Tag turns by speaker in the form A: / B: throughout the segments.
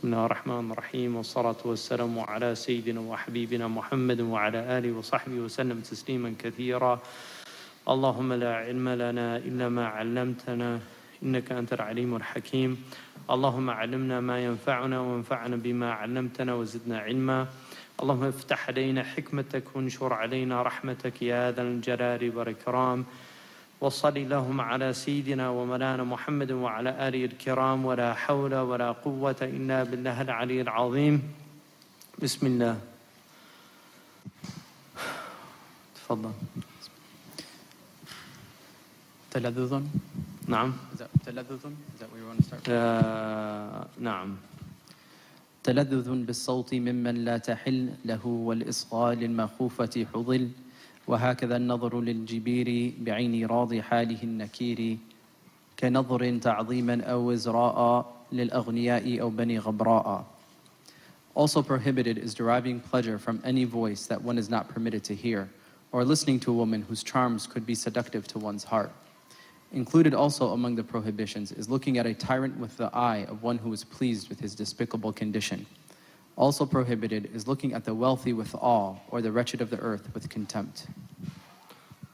A: الله الرحمن الرحيم والصلاة والسلام على سيدنا وحبيبنا محمد وعلى آله وصحبه وسلم تسليما كثيرا. اللهم لا علم لنا إلا ما علمتنا إنك أنت العليم الحكيم. اللهم علمنا ما ينفعنا وانفعنا بما علمتنا وزدنا علما. اللهم افتح علينا حكمتك وانشر علينا رحمتك يا ذا الجلال والإكرام. وصل اللهم على سيدنا ومولانا محمد وعلى آله الكرام. ولا حول ولا قوة إلا بالله العلي العظيم. بسم الله. تفضل.
B: تلذذ.
A: نعم.
B: تلذذ. Is that where you want to start?
A: نعم.
B: تلذذ بالصوت ممن لا تحل له والإصغاء للمخوفة حضل وهكذا النظر للجبير بعين راضي حاله النكير كنظر تعظيما أو إزراء للأغنياء أو بني غبراء. Also prohibited is deriving pleasure from any voice that one is not permitted to hear, or listening to a woman whose charms could be seductive to one's heart. Included also among the prohibitions is looking at a tyrant with the eye of one who is pleased with his despicable condition. Also prohibited is looking at the wealthy with awe, or the wretched of the earth with contempt.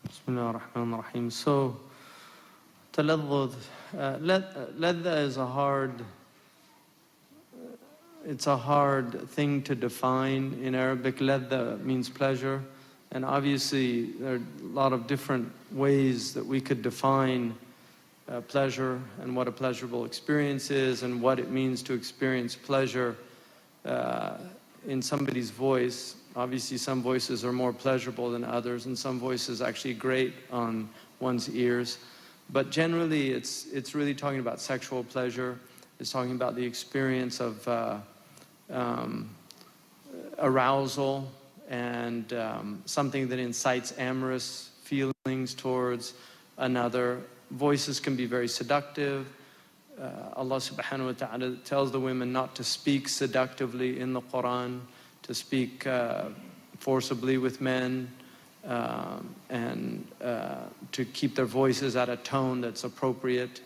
A: Bismillah ar-Rahman ar-Rahim. So, taladdud, ladha is it's a hard thing to define. In Arabic, ladha means pleasure. And obviously, there are a lot of different ways that we could define pleasure and what a pleasurable experience is and what it means to experience pleasure in somebody's voice. Obviously, some voices are more pleasurable than others, and some voices actually grate on one's ears. But generally, it's really talking about sexual pleasure. It's talking about the experience of arousal and something that incites amorous feelings towards another. Voices can be very seductive. Allah subhanahu wa ta'ala tells the women not to speak seductively in the Quran, to speak forcibly with men, and to keep their voices at a tone that's appropriate.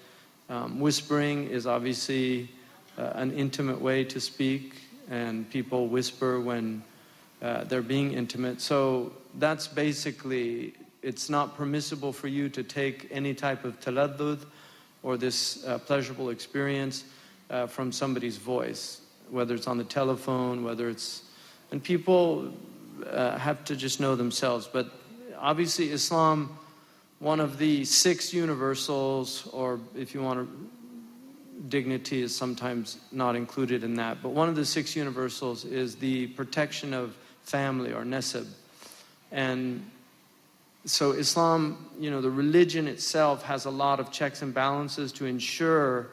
A: Whispering is obviously an intimate way to speak, and people whisper when they're being intimate. So that's basically, it's not permissible for you to take any type of taladdud or this pleasurable experience from somebody's voice, whether it's on the telephone, whether it's, and people have to just know themselves. But obviously Islam, one of the 6 universals, or if you want to, dignity is sometimes not included in that, but one of the 6 universals is the protection of family, or nasab. And so Islam, you know, the religion itself has a lot of checks and balances to ensure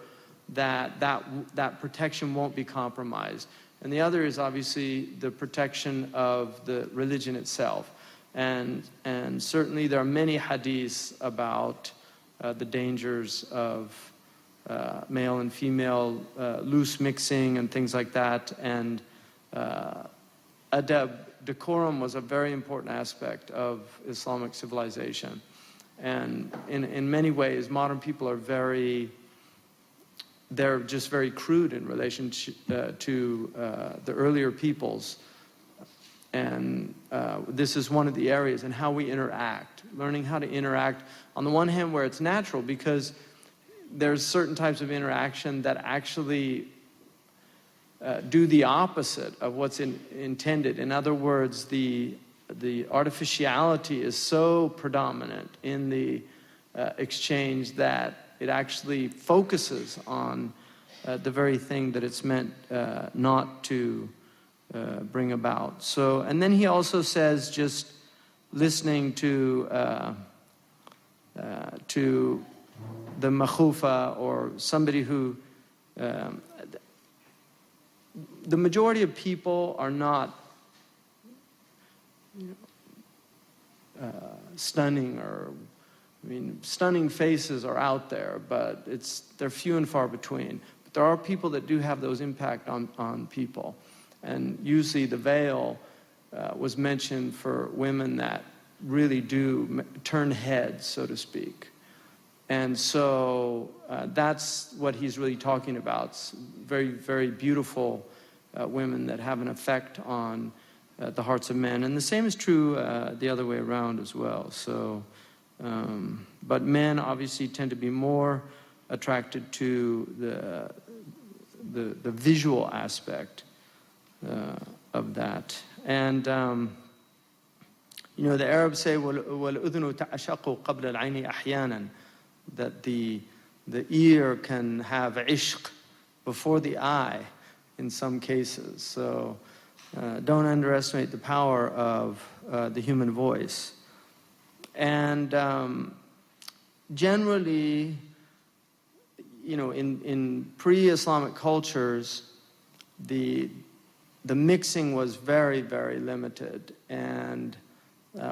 A: that that protection won't be compromised. And the other is obviously the protection of the religion itself. And certainly there are many hadiths about the dangers of male and female loose mixing and things like that. And adab, decorum, was a very important aspect of Islamic civilization. And in many ways, modern people are they're just very crude in relation to the earlier peoples. And this is one of the areas in how we interact, learning how to interact on the one hand where it's natural, because there's certain types of interaction that actually do the opposite of what's intended. In other words, the artificiality is so predominant in the exchange that it actually focuses on the very thing that it's meant not to bring about. So, and then he also says just listening to the makhufa, or somebody who the majority of people are not stunning, or I mean, stunning faces are out there, but they're few and far between. But there are people that do have those impact on people. And usually the veil was mentioned for women that really do turn heads, so to speak. And so that's what he's really talking about. Very, very beautiful women that have an effect on the hearts of men. And the same is true the other way around as well. So, but men obviously tend to be more attracted to the visual aspect of that. And you know, the Arabs say وَالْأُذُنُ تَعْشَقُ قَبْلَ الْعَيْنِ أَحْيَانًا, that the ear can have ishq before the eye in some cases. So don't underestimate the power of the human voice. And generally, you know, in pre-Islamic cultures, the mixing was very, very limited. And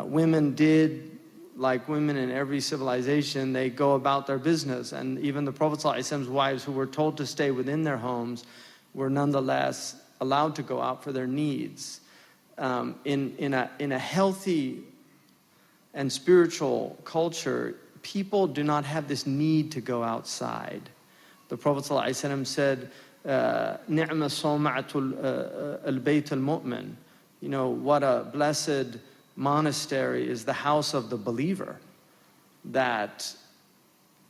A: women did, like women in every civilization, they go about their business. And even the Prophet ﷺ's wives, who were told to stay within their homes, were nonetheless allowed to go out for their needs. In a healthy and spiritual culture, people do not have this need to go outside. The Prophet ﷺ said, "Ni'ma sawma'atul al-bayt al-mu'min." You know, what a blessed monastery is the house of the believer. That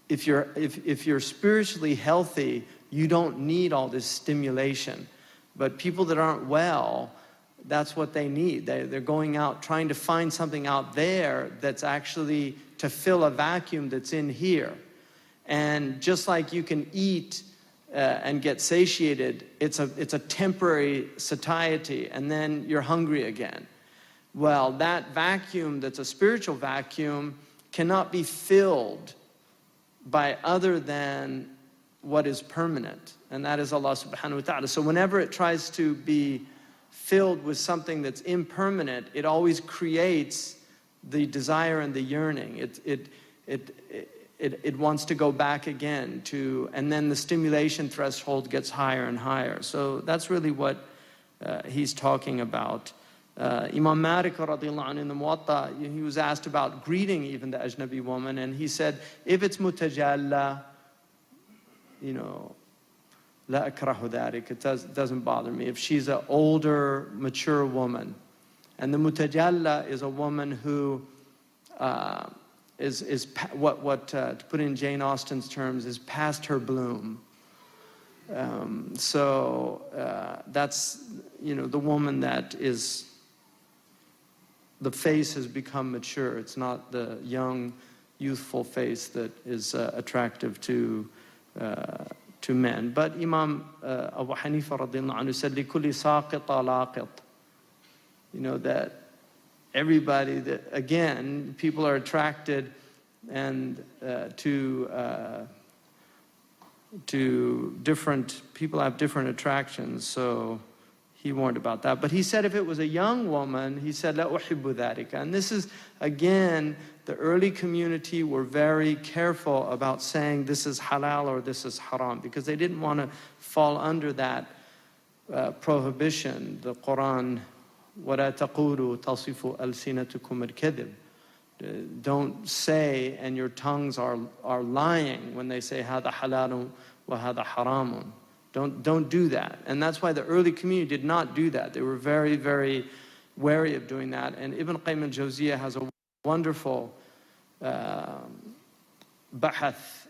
A: if you're spiritually healthy, you don't need all this stimulation. But people that aren't well, that's what they need. They're going out trying to find something out there that's actually to fill a vacuum that's in here. And just like you can eat and get satiated, it's a temporary satiety, and then you're hungry again. Well, that vacuum that's a spiritual vacuum cannot be filled by other than what is permanent, and that is Allah subhanahu wa ta'ala. So whenever it tries to be filled with something that's impermanent, it always creates the desire and the yearning. It wants to go back again to, and then the stimulation threshold gets higher and higher. So that's really what he's talking about. Imam Malik radiallahu anhu in the Muwatta, he was asked about greeting even the ajnabi woman, and he said, if it's mutajalla, you know, la akrahu dharik, it doesn't bother me. If she's an older, mature woman, and the mutajalla is a woman who is what to put in Jane Austen's terms, is past her bloom. So that's, you know, the woman that is, the face has become mature. It's not the young, youthful face that is attractive to men. But Imam Abu Hanifa radiallahu anhu said, لِكُلِّ سَاقِطَ لَاقِطَ. You know, that everybody, that again, people are attracted and to different, people have different attractions. So he warned about that. But he said if it was a young woman, he said, "La uhibbu dhalika." And this is, again, the early community were very careful about saying this is halal or this is haram, because they didn't want to fall under that prohibition. The Quran, وَلَا تَقُولُوا تَصِفُ أَلْسِنَتُكُمُ الْكَذِبِ. Don't say, and your tongues are lying when they say هَذَا حَلَالٌ وَهَذَا حَرَامٌ. Don't do that. And that's why the early community did not do that. They were very, very wary of doing that. And Ibn Qayyim al-Jawziyah has a wonderful bahath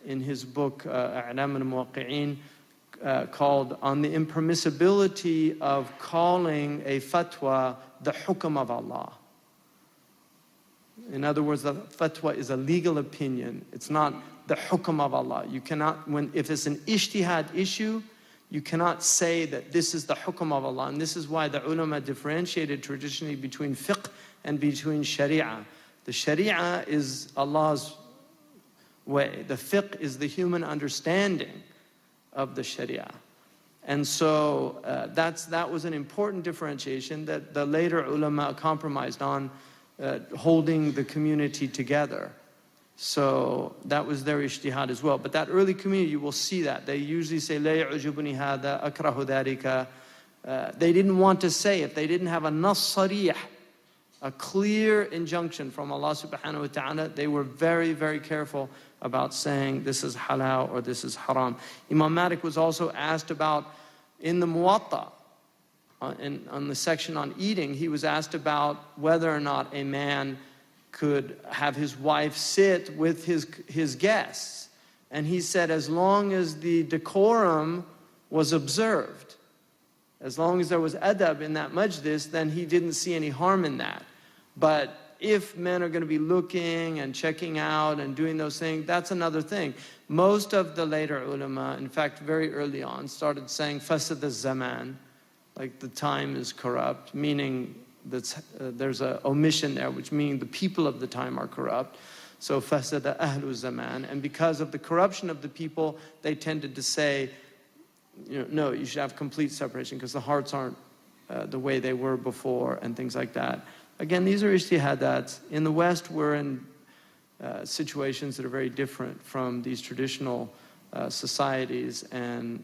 A: in his book, A'lam al-Muwaqqi'in, called On the Impermissibility of Calling a Fatwa the Hukm of Allah. In other words, the fatwa is a legal opinion. It's not the hukm of Allah. You cannot, if it's an ijtihad issue, you cannot say that this is the hukm of Allah. And this is why the ulama differentiated traditionally between fiqh and between sharia. The sharia is Allah's way. The fiqh is the human understanding of the sharia. And so that was an important differentiation that the later ulama compromised on, holding the community together. So that was their ijtihad as well. But that early community, you will see that. They usually say, لَا يَعْجُبُنِي هَذَا أَكْرَهُ ذَلِكَ. They didn't want to say, if they didn't have a nas sarih, a clear injunction from Allah subhanahu wa ta'ala, they were very, very careful about saying this is halal or this is haram. Imam Malik was also asked about, in the Muwatta, on the section on eating, he was asked about whether or not a man could have his wife sit with his guests. And he said, as long as the decorum was observed, as long as there was adab in that majlis, then he didn't see any harm in that. But if men are going to be looking and checking out and doing those things, that's another thing. Most of the later ulama, in fact, very early on, started saying fasad al-zaman, like the time is corrupt, meaning that there's an omission there, which means the people of the time are corrupt. So fasada ahlu zaman. And because of the corruption of the people, they tended to say, no, you should have complete separation because the hearts aren't the way they were before and things like that. Again, these are ijtihadats. In the West, we're in situations that are very different from these traditional societies, and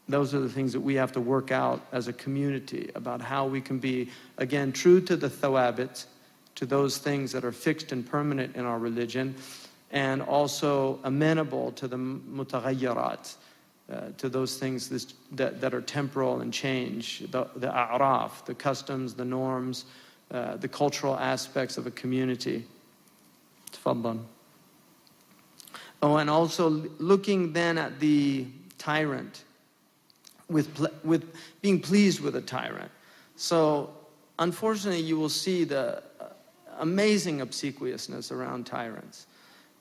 A: those are the things that we have to work out as a community about how we can be, again, true to the thawabit, to those things that are fixed and permanent in our religion, and also amenable to the mutaghayyarat, to those things that are temporal and change, the a'raf, the customs, the norms, the cultural aspects of a community. Tfaddal. Oh, and also looking then at the tyrant, with being pleased with a tyrant. So, unfortunately, you will see the amazing obsequiousness around tyrants.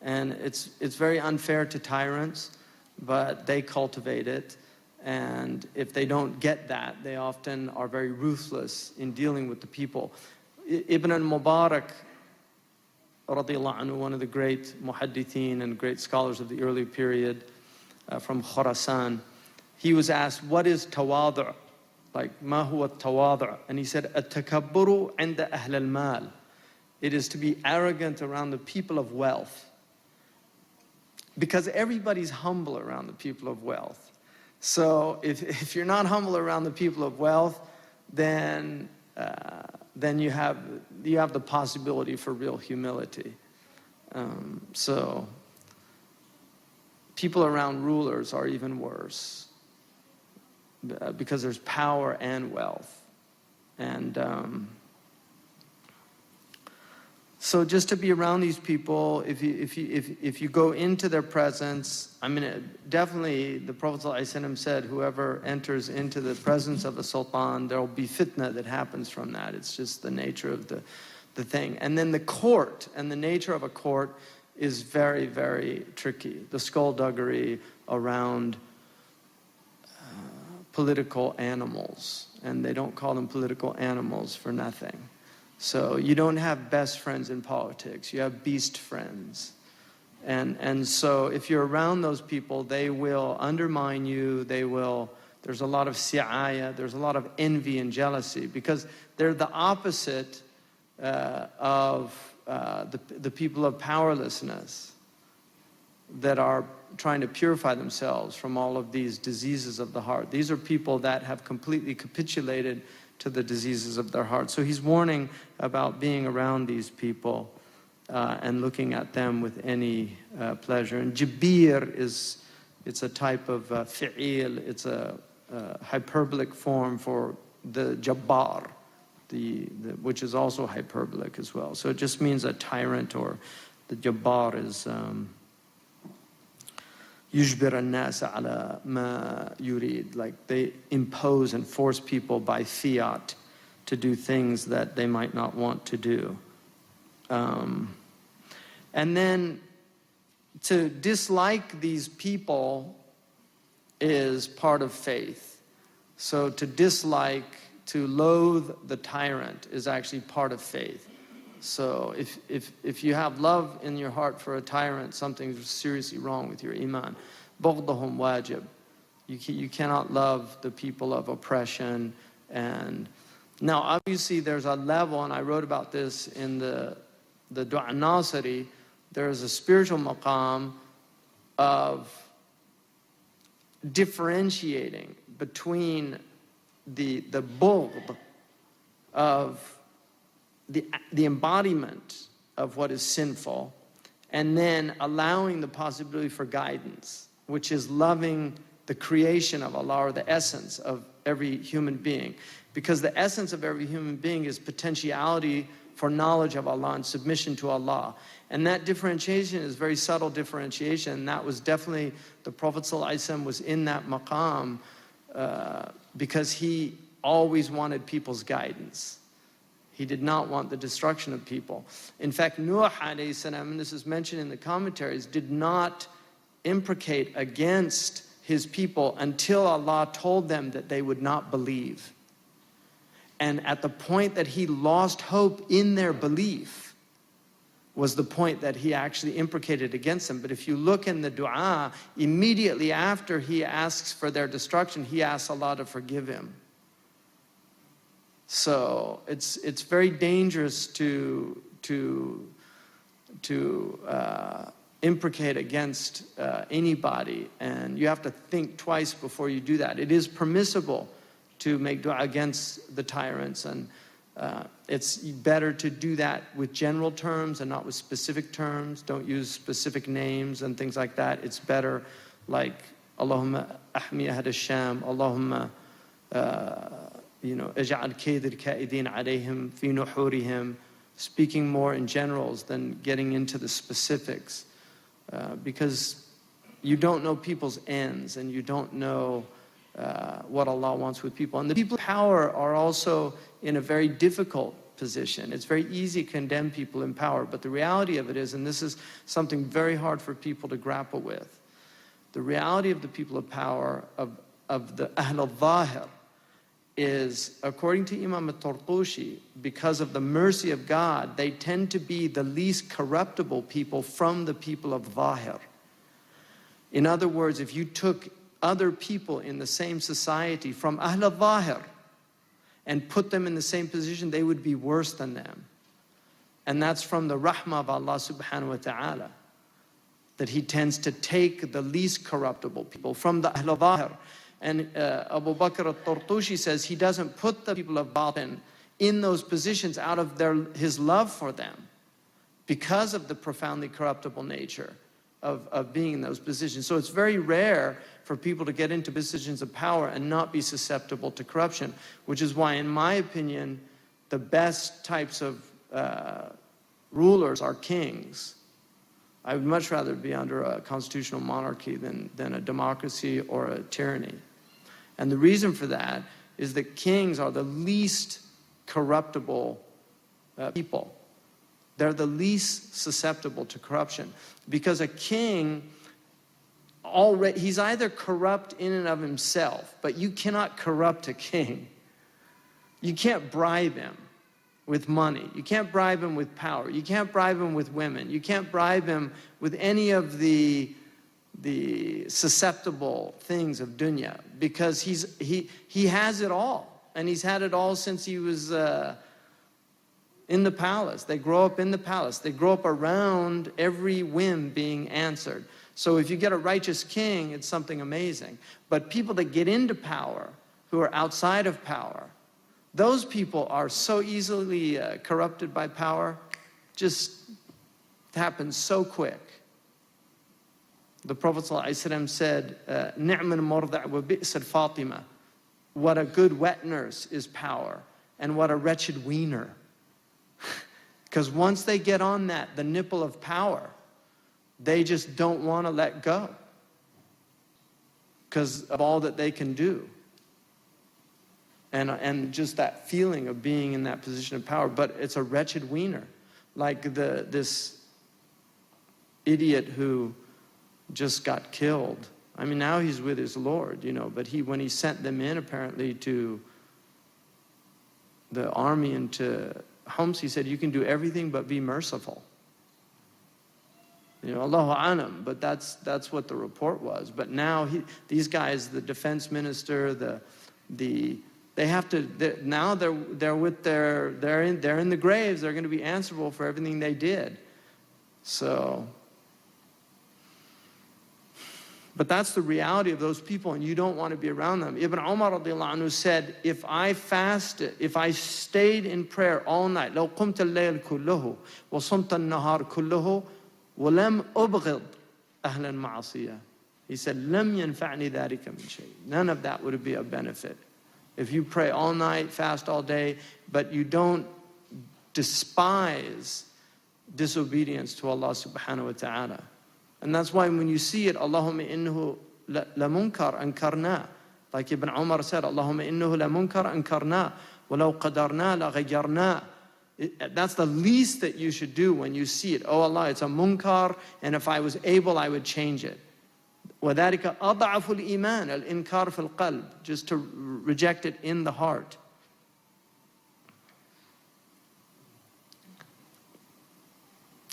A: And it's very unfair to tyrants, but they cultivate it. And if they don't get that, they often are very ruthless in dealing with the people. Ibn al-Mubarak, radiallahu anhu, one of the great muhaddithin and great scholars of the early period from Khurasan, he was asked, what is tawadu'? Like, ma huwa tawadu'? And he said, at-takabburu 'inda ahl al-mal. It is to be arrogant around the people of wealth. Because everybody's humble around the people of wealth. So if you're not humble around the people of wealth, then you have the possibility for real humility. So people around rulers are even worse, because there's power and wealth. And so just to be around these people, if you go into their presence, I mean, definitely the Prophet ﷺ said, whoever enters into the presence of a sultan, there will be fitna that happens from that. It's just the nature of the thing. And then the court and the nature of a court is very, very tricky. The skullduggery around political animals, and they don't call them political animals for nothing. So you don't have best friends in politics, you have beast friends. And so if you're around those people, they will undermine you, there's a lot of si'aya, there's a lot of envy and jealousy, because they're the opposite of the people of powerlessness that are trying to purify themselves from all of these diseases of the heart. These are people that have completely capitulated to the diseases of their heart. So he's warning about being around these people and looking at them with any pleasure. And jabir it's a type of fi'il, it's a hyperbolic form for the jabbar, which is also hyperbolic as well. So it just means a tyrant, or the jabbar is يجبر الناس على ما يريد, like they impose and force people by fiat to do things that they might not want to do. And then to dislike these people is part of faith. So to dislike, to loathe the tyrant is actually part of faith. So if you have love in your heart for a tyrant, something's seriously wrong with your iman. بغضهم wajib. You cannot love the people of oppression. And now obviously there's a level, and I wrote about this in the Dua Nasiri, there is a spiritual maqam of differentiating between the bughd of the embodiment of what is sinful, and then allowing the possibility for guidance, which is loving the creation of Allah, or the essence of every human being. Because the essence of every human being is potentiality for knowledge of Allah and submission to Allah. And that differentiation is very subtle differentiation. And that was definitely, the Prophet ﷺ was in that maqam because he always wanted people's guidance. He did not want the destruction of people. In fact, Nuh alayhi salam, and this is mentioned in the commentaries, did not imprecate against his people until Allah told them that they would not believe. And at the point that he lost hope in their belief was the point that he actually imprecated against them. But if you look in the dua, immediately after he asks for their destruction, he asks Allah to forgive him. So it's very dangerous to imprecate against anybody, and you have to think twice before you do that. It is permissible to make dua against the tyrants, and it's better to do that with general terms and not with specific terms. Don't use specific names and things like that. It's better like Allahumma ahmi ahad al-sham, Allahumma اجعل كيد الكائدين عليهم في نحورهم, speaking more in generals than getting into the specifics, because you don't know people's ends and you don't know what Allah wants with people. And the people of power are also in a very difficult position. It's very easy to condemn people in power, but the reality of it is, and this is something very hard for people to grapple with, the reality of the people of power, of the Ahl al-Zahir, is, according to Imam al-Tartushi, because of the mercy of God, they tend to be the least corruptible people from the people of Zahir. In other words, if you took other people in the same society from Ahl al-Zahir and put them in the same position, they would be worse than them. And that's from the rahmah of Allah subhanahu wa ta'ala, that He tends to take the least corruptible people from the Ahl al-Zahir. And Abu Bakr al-Tartushi says he doesn't put the people of Batin in those positions out of his love for them, because of the profoundly corruptible nature of being in those positions. So it's very rare for people to get into positions of power and not be susceptible to corruption, which is why, in my opinion, the best types of rulers are kings. I would much rather be under a constitutional monarchy than a democracy or a tyranny. And the reason for that is that kings are the least corruptible people. They're the least susceptible to corruption. Because a king, he's either corrupt in and of himself, but you cannot corrupt a king. You can't bribe him with money. You can't bribe him with power. You can't bribe him with women. You can't bribe him with any of the susceptible things of dunya, because he has it all, and he's had it all since he was in the palace. They grow up in the palace. They grow up around every whim being answered. So if you get a righteous king, it's something amazing. But people that get into power, who are outside of power, those people are so easily corrupted by power. Just happens so quick. The Prophet ﷺ said, "Ni'mal murda' wa bi'sal Fatima." What a good wet nurse is power, and what a wretched weaner. Because once they get on the nipple of power, they just don't want to let go because of all that they can do. And just that feeling of being in that position of power. But it's a wretched wiener. Like this idiot who just got killed. I mean, now he's with his Lord, but when he sent them in apparently to the army and to Homs, he said, you can do everything but be merciful. Allahu Anam, but that's what the report was. But now these guys, the defense minister, they have to. Now they're in the graves. They're going to be answerable for everything they did. So, but that's the reality of those people, and you don't want to be around them. Ibn Umar radiallahu anhu said, if I fasted, if I stayed in prayer all night, لو قمت الليل كله وصمت النهار كله وَلَمْ أُبْغِضْ أَهْلَ الْمَعَصِيَةِ. He said, لَمْ يَنْفَعْنِي ذَلِكَ مِنْ شَيْءٍ. None of that would be a benefit. If you pray all night, fast all day, but you don't despise disobedience to Allah subhanahu wa ta'ala. And that's why when you see it, Allahumma innahu lamunkar ankarna. Like Ibn Umar said, Allahumma innahu lamunkar ankarna. Walau qadarna la ghayyarna. That's the least that you should do when you see it. Oh Allah, it's a munkar, and if I was able, I would change it. وَذَلِكَ أَضْعَفُ الْإِيمَانِ الْإِنكَارُ فِي الْقَلْبِ. Just to reject it in the heart.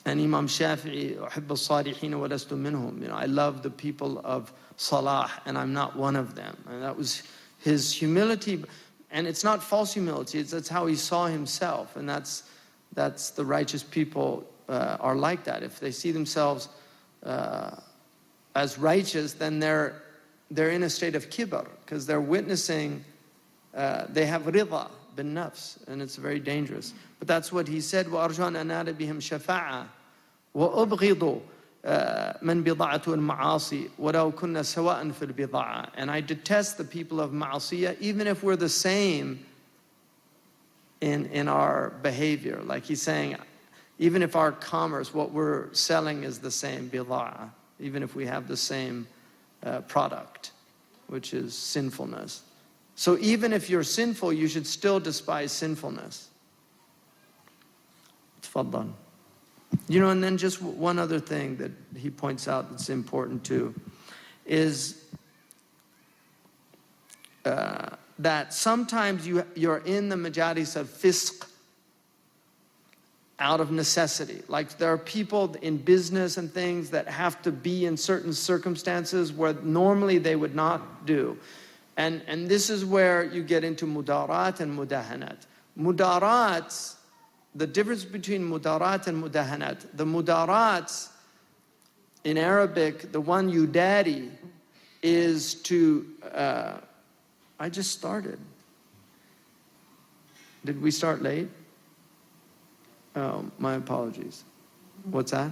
A: And Imam Shafi'i, أُحِبُّ الصَّالِحِينَ وَلَسْتُ مِنْهُمْ. I love the people of Salah, and I'm not one of them. And that was his humility. And it's not false humility, that's how he saw himself. And that's the righteous people are like that. If they see themselves as righteous, then they're in a state of kibr, because they're witnessing, they have rida bin nafs, and it's very dangerous. But that's what he said, وَأَرْجُوا أَنْ أَنَالَ بِهِمْ شَفَاعَةً وَأُبْغِضُ مَنْ بِضَاعَةُ الْمَعَاصِي وَلَوْ كُنَّا سَوَاءً فِي الْبِضَاعَةِ. And I detest the people of ma'asiyah, even if we're the same in our behavior. Like he's saying, even if our commerce, what we're selling is the same, bida'ah, even if we have the same product, which is sinfulness. So even if you're sinful, you should still despise sinfulness. Tfaddal. And then just one other thing that he points out that's important too, is that sometimes you're in the majalis of fisq out of necessity. Like there are people in business and things that have to be in certain circumstances where normally they would not do. And this is where you get into mudarat and mudahanat. Mudarat, the difference between mudarat and mudahanat. The mudarat, in Arabic, the one you daddy, is to, I just started. Did we start late? Oh, my apologies. What's that?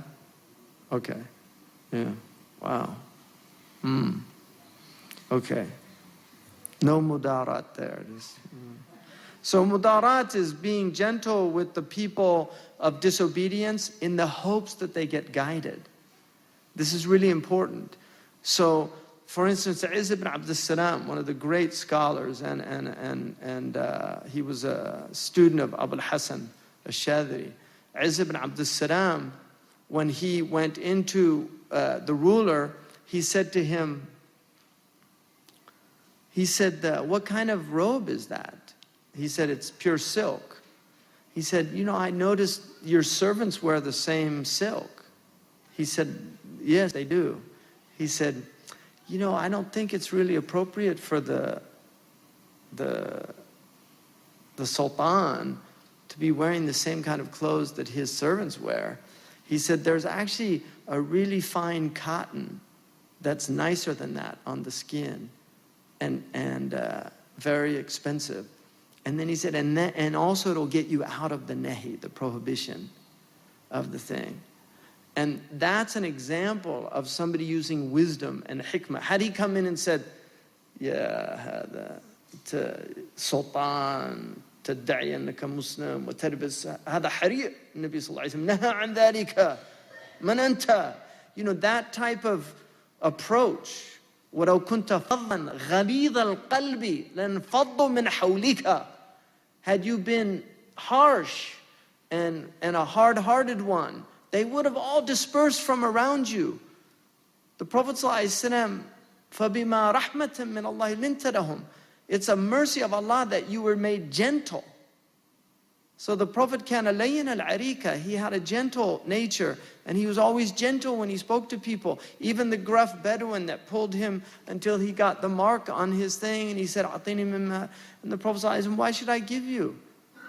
A: Okay. Yeah. Wow. Okay. No mudarat there. So mudarat is being gentle with the people of disobedience in the hopes that they get guided. This is really important. So, for instance, Izz ibn Abd al-Salam, one of the great scholars, and he was a student of Abu al-Hasan al-Shadhili. Izz ibn Abd al-Salam, when he went into the ruler, he said to him, what kind of robe is that? He said, it's pure silk. He said, I noticed your servants wear the same silk. He said, yes, they do. He said, I don't think it's really appropriate for the sultan to be wearing the same kind of clothes that his servants wear. He said, there's actually a really fine cotton that's nicer than that on the skin, and very expensive. And then he said, and also it'll get you out of the nahi, the prohibition of the thing. And that's an example of somebody using wisdom and hikmah. Had he come in and said, to Sultan, تدعي أنك مسلم وتلبس هذا حريق, النبي صلى الله عليه وسلم نهى عن ذلك من أنت, that type of approach. ولو كنت فظا غليظ القلب لانفضوا من حولك. Had you been harsh and a hard-hearted one, they would have all dispersed from around you. The Prophet ﷺ, فَبِمَا رَحْمَةٍ مِّنَ اللَّهِ لِنْتَ لَهُمْ. It's a mercy of Allah that you were made gentle. So the Prophet كان لين العريكة, he had a gentle nature, and he was always gentle when he spoke to people. Even the gruff Bedouin that pulled him until he got the mark on his thing, and he said, أعطيني مما. And the Prophet said, why should I give you?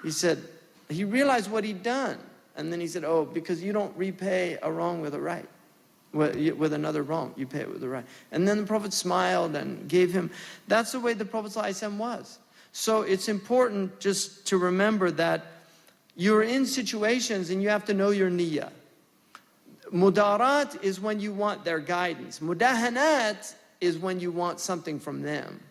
A: He said, he realized what he'd done. And then he said, because you don't repay a wrong with a right. With another wrong, you pay it with the right. And then the Prophet smiled and gave him. That's the way the Prophet ﷺ was. So it's important just to remember that you're in situations and you have to know your niyyah. Mudarat is when you want their guidance. Mudahanat is when you want something from them.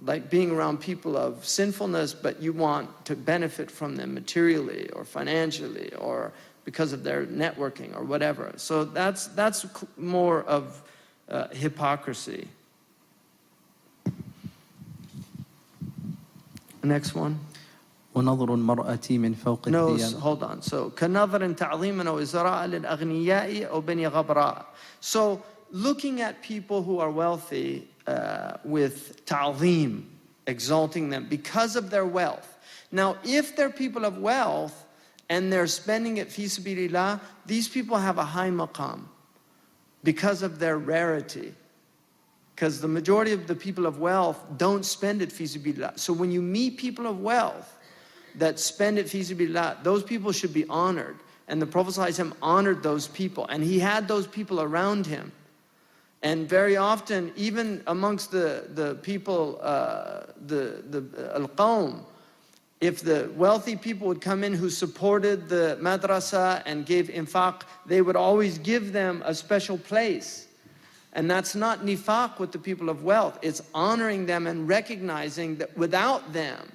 A: Like being around people of sinfulness, but you want to benefit from them materially or financially or because of their networking or whatever. So that's more of hypocrisy. Next one.
B: ونظر المرأة من فوق
A: No,
B: الثياب.
A: hold on. So كنظر تعظيما وإزراء للأغنياء أو بني غبراء. So looking at people who are wealthy with ta'zim, exalting them because of their wealth. Now, if they're people of wealth and they're spending it fi sabilillah, these people have a high maqam because of their rarity. Because the majority of the people of wealth don't spend it fi sabilillah. So when you meet people of wealth that spend it fi sabilillah, those people should be honored. And the Prophet ﷺ honored those people. And he had those people around him. And very often, even amongst the people, the al-qawm, if the wealthy people would come in who supported the madrasa and gave infaq, they would always give them a special place. And that's not nifaq with the people of wealth. It's honoring them and recognizing that without them,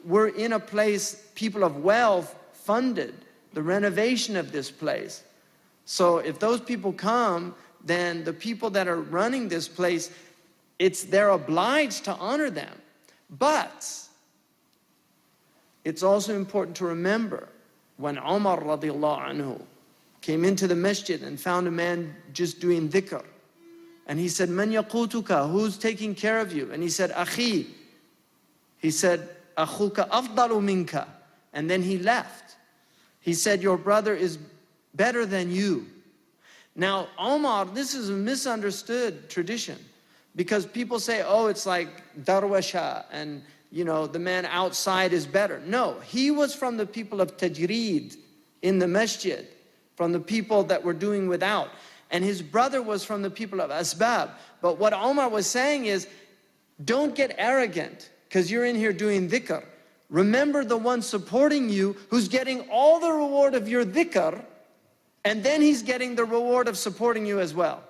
A: we're in a place, people of wealth funded the renovation of this place. So if those people come, then the people that are running this place, they're obliged to honor them. But it's also important to remember when Umar radiallahu anhu came into the masjid and found a man just doing dhikr. And he said, Man yaqutuka, who's taking care of you? And he said, Akhi. He said, Akhuka afdalu minka. And then he left. He said, your brother is better than you. Now, Omar, this is a misunderstood tradition because people say, oh, it's like darwasha and, the man outside is better. No, he was from the people of tajreed in the masjid, from the people that were doing without. And his brother was from the people of asbab. But what Omar was saying is, don't get arrogant because you're in here doing dhikr. Remember the one supporting you who's getting all the reward of your dhikr, and then he's getting the reward of supporting you as well.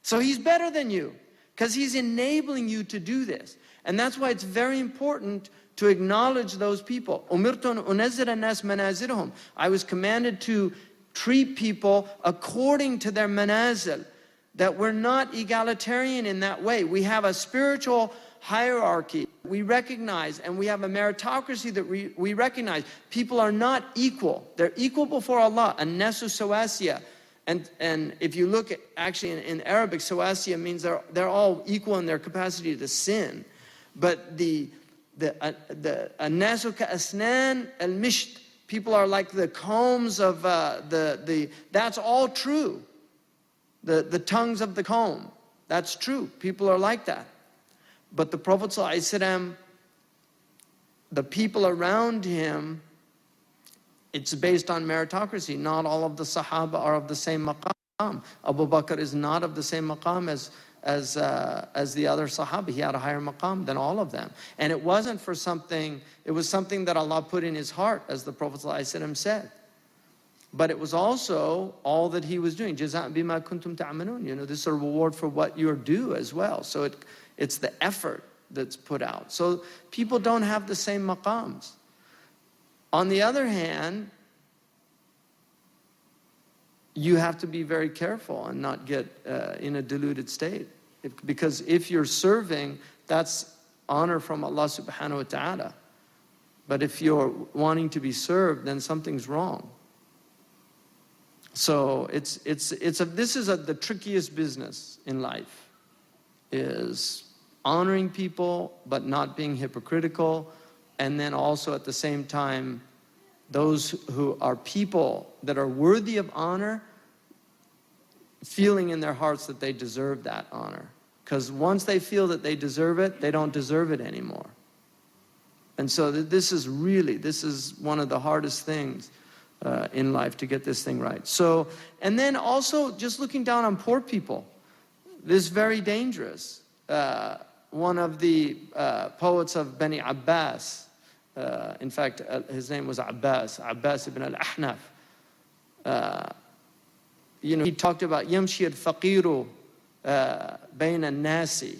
A: So he's better than you because he's enabling you to do this. And that's why it's very important to acknowledge those people. I was commanded to treat people according to their manazil, that we're not egalitarian in that way. We have a spiritual hierarchy we recognize, and we have a meritocracy that we recognize. People are not equal. They're equal before Allah. An-nasu sawasiya. And if you look at, actually in Arabic, sawasiya means they're all equal in their capacity to sin. But the an-nasu ka-asnan al-misht. People are like the combs of that's all true. The tongues of the comb. That's true. People are like that. But the Prophet ﷺ, the people around him, it's based on meritocracy. Not all of the Sahaba are of the same maqam. Abu Bakr is not of the same maqam as the other Sahaba. He had a higher maqam than all of them. And it wasn't for something, it was something that Allah put in his heart, as the Prophet ﷺ said. But it was also all that he was doing. Jaza'an bima kuntum ta'amalun. This is a reward for what you're due as well. So it's the effort that's put out. So people don't have the same maqams. On the other hand, you have to be very careful and not get in a deluded state. Because if you're serving, that's honor from Allah subhanahu wa ta'ala. But if you're wanting to be served, then something's wrong. So this is the trickiest business in life, is honoring people but not being hypocritical, and then also at the same time those who are people that are worthy of honor feeling in their hearts that they deserve that honor, because once they feel that they deserve it, they don't deserve it anymore. And so this is one of the hardest things in life, to get this thing right. So, and then also just looking down on poor people. This is very dangerous. One of the poets of Bani Abbas, in fact, his name was Abbas ibn al-Ahnaf. He talked about يمشي الفقير بين الناس,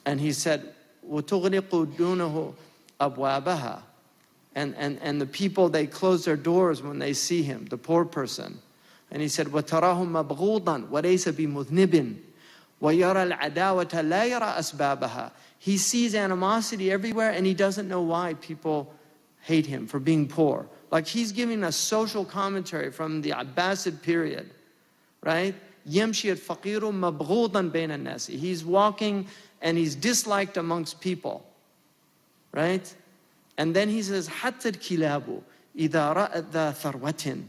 A: and he said وتغلق دونه أبوابها, and the people, they close their doors when they see him, the poor person. And he said وتراه مبغوضا وليس بمذنب ويرى العداوة لا يرى أسبابها. He sees animosity everywhere and he doesn't know why people hate him for being poor. Like he's giving a social commentary from the Abbasid period, right? يمشي الفقير مبغوضا بين الناس. He's walking and he's disliked amongst people, right? And then he says حتى الكلاب إذا رأت ذا ثروة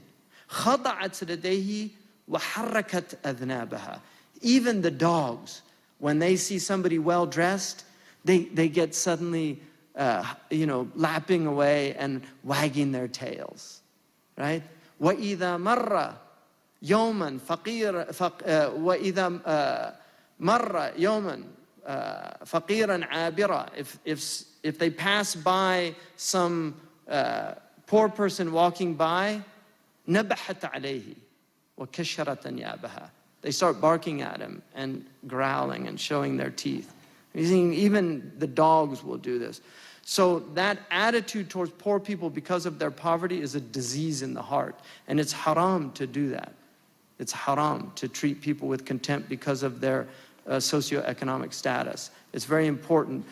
A: خضعت لديه وحركت أذنابها. Even the dogs, when they see somebody well dressed, they get suddenly lapping away and wagging their tails, right? وإذا مر يوما وإذا مر يوما فقيرا عابرا. If they pass by some poor person walking by, نبحت عليه وكشرت أنيابها. They start barking at him and growling and showing their teeth. Even the dogs will do this. So that attitude towards poor people because of their poverty is a disease in the heart. And it's haram to do that. It's haram to treat people with contempt because of their socioeconomic status. It's very important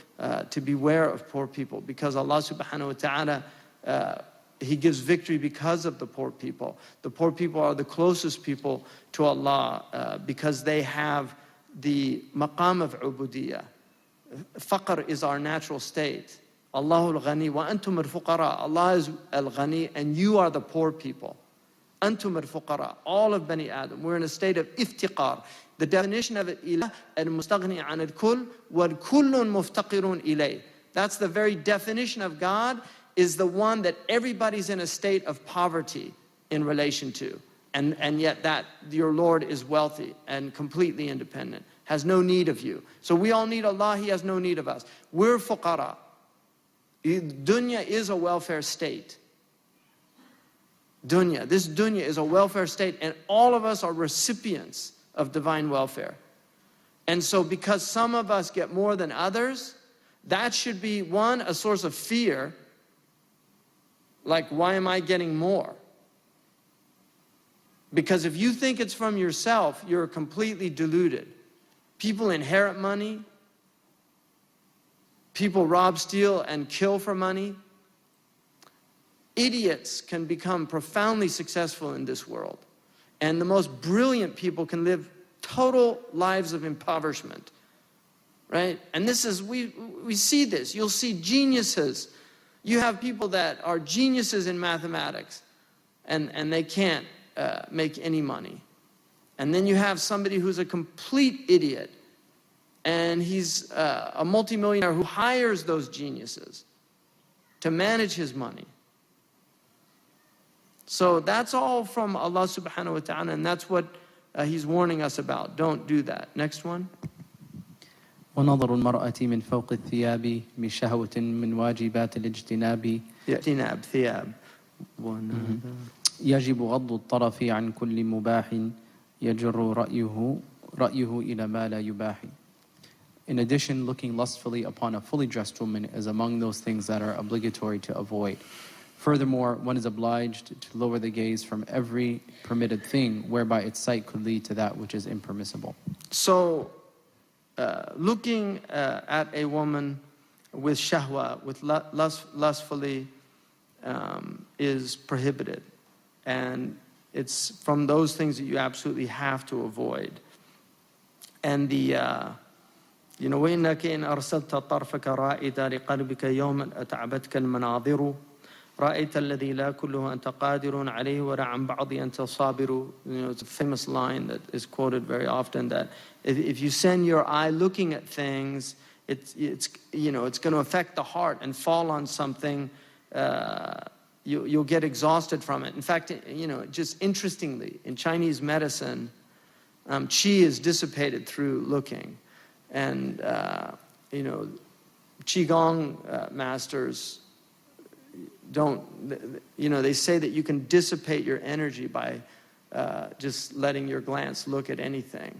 A: to beware of poor people, because Allah subhanahu wa ta'ala, He gives victory because of the poor people. The poor people are the closest people to Allah because they have the maqam of ubudiyah. Faqr is our natural state. Allahul Ghani wa antum al-fuqara. Allah is al-Ghani and you are the poor people. Antum al-fuqara. All of Bani Adam. We're in a state of iftiqar. The definition of it, ilah al-mustaghni an al-kull wal kullun muftaqirun ilay. That's the very definition of God, is the one that everybody's in a state of poverty in relation to. And yet that your Lord is wealthy and completely independent, has no need of you. So we all need Allah, He has no need of us. We're fuqara. Dunya is a welfare state. This dunya is a welfare state, and all of us are recipients of divine welfare. And so because some of us get more than others, that should be, one, a source of fear. Like, why am I getting more? Because if you think it's from yourself, you're completely deluded. People inherit money. People rob, steal, and kill for money. Idiots can become profoundly successful in this world. And the most brilliant people can live total lives of impoverishment. Right? And this is, we see this. You'll see geniuses. You have people that are geniuses in mathematics, and they can't make any money. And then you have somebody who's a complete idiot, and he's a multimillionaire who hires those geniuses to manage his money. So that's all from Allah subhanahu wa ta'ala, and that's what He's warning us about. Don't do that. Next one.
B: ونظر المرأة من فوق الثياب بشهوة من واجبات الاجتناب.
A: اجتناب ثياب.
B: يجب غض الطرف عن كل مباح يجر رأيه إلى ما لا يباح. In addition, looking lustfully upon a fully dressed woman is among those things that are obligatory to avoid. Furthermore, one is obliged to lower the gaze from every permitted thing, whereby its sight could lead to that which is impermissible.
A: So, looking at a woman with shahwa, with lustfully, is prohibited. And it's from those things that you absolutely have to avoid. And وَإِنَّكَ إِنْ أَرْسَلْتَ طَرْفَكَ رَائِدًا لِقَلْبِكَ يَوْمًا أَتَعْبَتْكَ الْمَنَاظِرُ رأيت الذي لا كله أنت قادر عليه ولا عن بعض أنت صابر. It's a famous line that is quoted very often, that if you send your eye looking at things, it's going to affect the heart and fall on something. You'll get exhausted from it. In fact, just interestingly, in Chinese medicine, qi is dissipated through looking, and qigong masters, don't, they say that you can dissipate your energy by just letting your glance look at anything.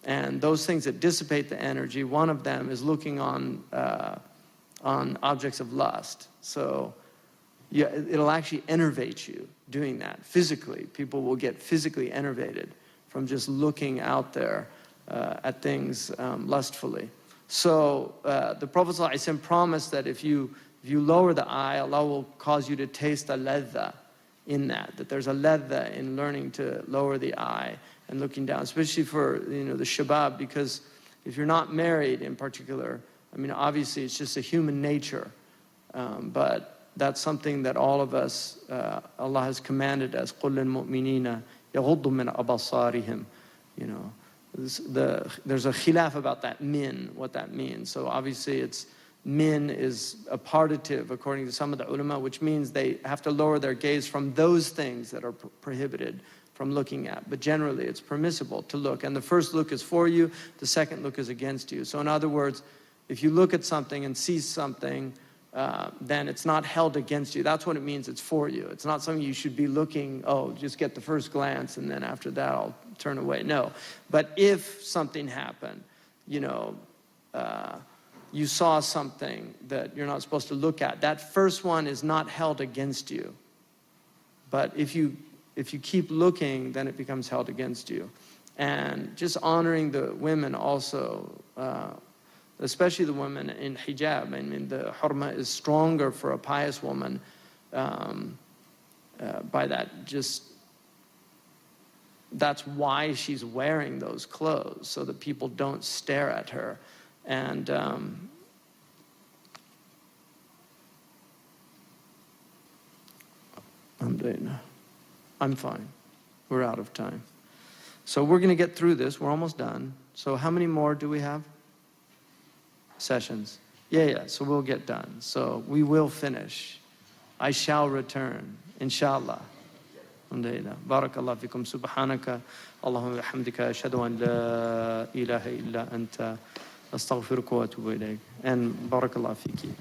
A: And those things that dissipate the energy, one of them is looking on objects of lust. So yeah, it'll actually enervate you doing that physically. People will get physically enervated from just looking out there at things lustfully. So the Prophet ﷺ promised that if you lower the eye, Allah will cause you to taste a ladha in that there's a ladha in learning to lower the eye and looking down, especially for the shabab, because if you're not married in particular, I mean, obviously it's just a human nature, but that's something that all of us, Allah has commanded us, قُلْ لِلْمُؤْمِنِينَ يَغُضُّ مِنْ أَبَصَارِهِمْ. There's a khilaf about that min, what that means. So obviously min is a partitive according to some of the ulama, which means they have to lower their gaze from those things that are prohibited from looking at. But generally it's permissible to look. And the first look is for you, the second look is against you. So in other words, if you look at something and see something, then it's not held against you. That's what it means, it's for you. It's not something you should be looking, just get the first glance and then after that I'll turn away. No. But if something happened, you saw something that you're not supposed to look at, that first one is not held against you. But if you keep looking, then it becomes held against you. And just honoring the women also, especially the women in hijab. I mean, the hurma is stronger for a pious woman by that. That's why she's wearing those clothes, so that people don't stare at her. And I'm fine. We're out of time. So we're going to get through this. We're almost done. So how many more do we have? Sessions. Yeah. So we'll get done. So we will finish. I shall return, inshallah. Alhamdulillah. Barakallahu fikum. Subhanaka. Allahumma bihamdika. Ashhadu an la ilaha illa anta. Astaghfiruka wa atubu ilayk. And barakallahu fiki.